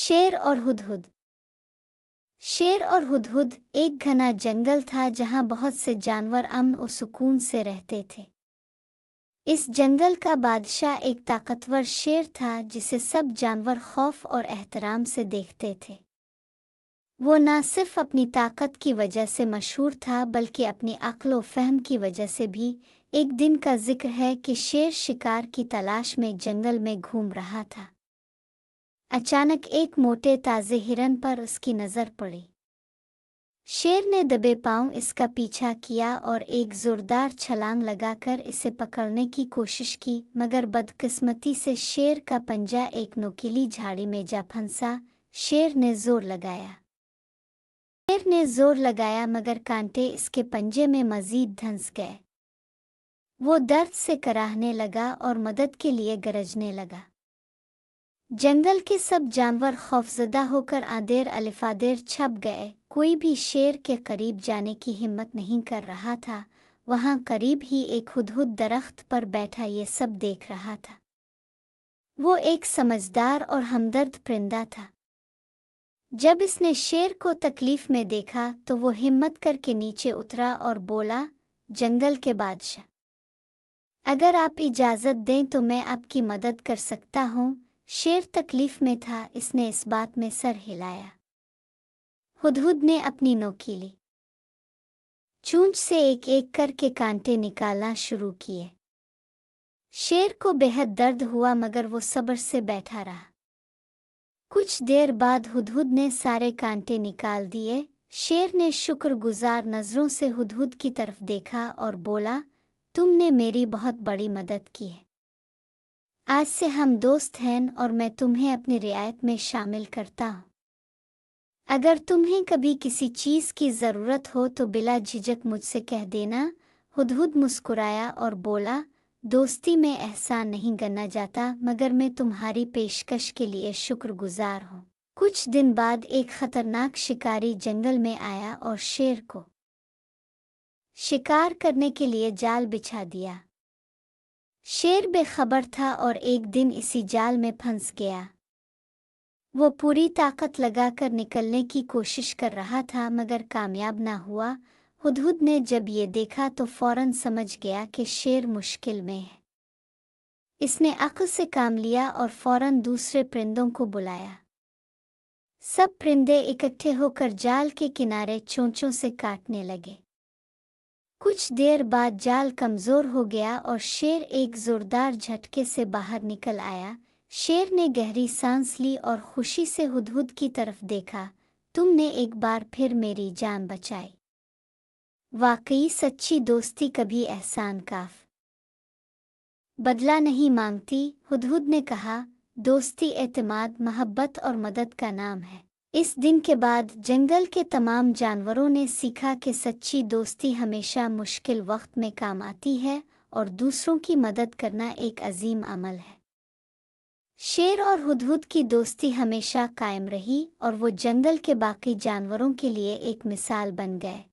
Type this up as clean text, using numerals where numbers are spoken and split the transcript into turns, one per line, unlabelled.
शेर और हुदहुद। शेर और हुदहुद एक घना जंगल था जहां बहुत से जानवर अमन और सुकून से रहते थे। इस जंगल का बादशाह एक ताकतवर शेर था जिसे सब जानवर खौफ और एहतराम से देखते थे। वो न सिर्फ अपनी ताकत की वजह से मशहूर था बल्कि अपनी अक्ल व फहम की वजह से भी। एक दिन का जिक्र है कि शेर शिकार की तलाश में जंगल में घूम रहा था। अचानक एक मोटे ताजे हिरन पर उसकी नज़र पड़ी। शेर ने दबे पांव इसका पीछा किया और एक जोरदार छलांग लगाकर इसे पकड़ने की कोशिश की, मगर बदकिस्मती से शेर का पंजा एक नुकीली झाड़ी में जा फंसा। शेर ने जोर लगाया मगर कांटे इसके पंजे में मजीद धंस गए। वो दर्द से कराहने लगा और मदद के लिए गरजने लगा। जंगल के सब जानवर खौफजदा होकर आदेर अलिफादेर छप गए। कोई भी शेर के करीब जाने की हिम्मत नहीं कर रहा था। वहां करीब ही एक हुदहुद दरख्त पर बैठा ये सब देख रहा था। वो एक समझदार और हमदर्द परिंदा था। जब इसने शेर को तकलीफ में देखा तो वो हिम्मत करके नीचे उतरा और बोला, जंगल के बादशाह, अगर आप इजाज़त दें तो मैं आपकी मदद कर सकता हूँ। शेर तकलीफ में था, इसने इस बात में सर हिलाया। हुदहुद ने अपनी नोकीली चोंच से एक एक करके कांटे निकालना शुरू किए। शेर को बेहद दर्द हुआ मगर वो सब्र से बैठा रहा। कुछ देर बाद हुदहुद ने सारे कांटे निकाल दिए। शेर ने शुक्रगुजार नज़रों से हुदहुद की तरफ देखा और बोला, तुमने मेरी बहुत बड़ी मदद की है। आज से हम दोस्त हैं और मैं तुम्हें अपनी रियायत में शामिल करता हूँ। अगर तुम्हें कभी किसी चीज़ की ज़रूरत हो तो बिला झिझक मुझसे कह देना। हुदहुद मुस्कुराया और बोला, दोस्ती में एहसान नहीं करना जाता मगर मैं तुम्हारी पेशकश के लिए शुक्रगुजार हूँ। कुछ दिन बाद एक खतरनाक शिकारी जंगल में आया और शेर को शिकार करने के लिए जाल बिछा दिया। शेर बेखबर था और एक दिन इसी जाल में फंस गया। वो पूरी ताकत लगाकर निकलने की कोशिश कर रहा था मगर कामयाब ना हुआ। हुदहुद ने जब ये देखा तो फौरन समझ गया कि शेर मुश्किल में है। इसने अक्ल से काम लिया और फौरन दूसरे परिंदों को बुलाया। सब परिंदे इकट्ठे होकर जाल के किनारे चोंचों से काटने लगे। कुछ देर बाद जाल कमज़ोर हो गया और शेर एक ज़ोरदार झटके से बाहर निकल आया। शेर ने गहरी सांस ली और खुशी से हुदहुद की तरफ देखा। तुमने एक बार फिर मेरी जान बचाई। वाकई सच्ची दोस्ती कभी एहसान का बदला नहीं मांगती। हुदहुद ने कहा, दोस्ती एतमाद, मोहब्बत और मदद का नाम है। इस दिन के बाद जंगल के तमाम जानवरों ने सीखा कि सच्ची दोस्ती हमेशा मुश्किल वक्त में काम आती है और दूसरों की मदद करना एक अजीम अमल है। शेर और हुदहुद की दोस्ती हमेशा कायम रही और वो जंगल के बाकी जानवरों के लिए एक मिसाल बन गए।